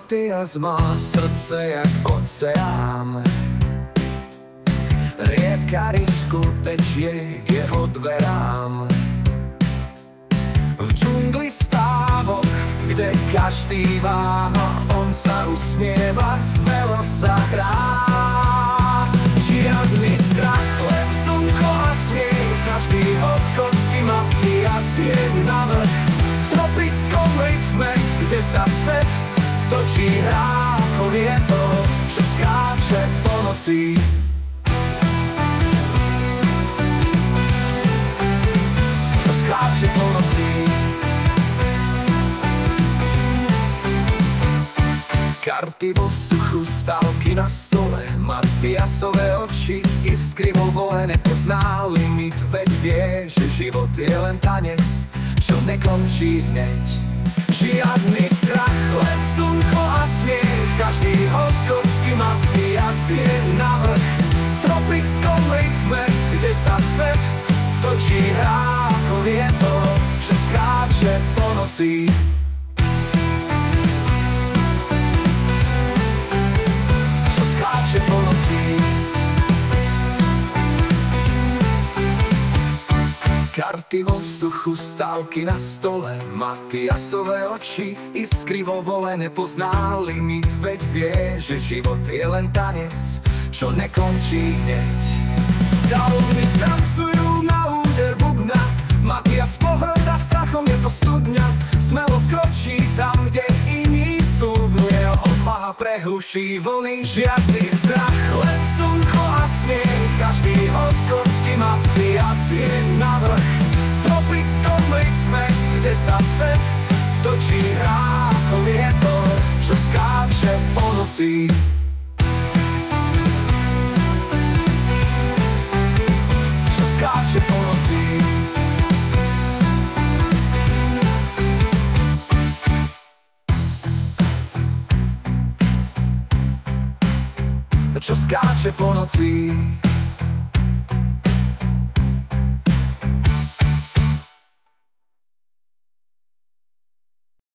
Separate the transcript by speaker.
Speaker 1: Matias má srdce jak oceán, rieka risku tečie k jeho dverám. V džungli stávok, kde každý váha, on sa usmieva, smelo sa hrá. Žiadny strach, len slnko a smiech, každý od kocky Matias je navrch. V tropickom rytme, kde sa svet točí, hrá, on je to, čo skáče po noci. Čo skáče po noci. Karty vo vzduchu, stálky na stole, Matiasové oči, iskry vo vole, nepozná limit, veď vie, že život je len tanec, čo nekončí hneď. Žiadny strach, len slnko a smiech, každý hod kocky Matias je navrch. V tropickom rytme, kde sa svet točí, hrá, on je to, že skáče po noci. Čo skáče po noci. Karty vo vzduchu, stálky na stole, Matiasové oči, iskry vo vole, nepozná limit, veď vie, že život je len tanec, čo nekončí hneď. Dalmy tancujú na úder bubna, Matias pohŕda strachom, je to studňa, smelo vkročí tam, kde iní cúvnu, jeho odvaha prehluší vlny. Žiadny strach, len slnko a smiech, každý hod kocky Matias je navrch. V tropickom rytme, kde sa svet točí, hrá, on je to, čo skáče po noci. Čo skáče po noci. Čo skáče po noci.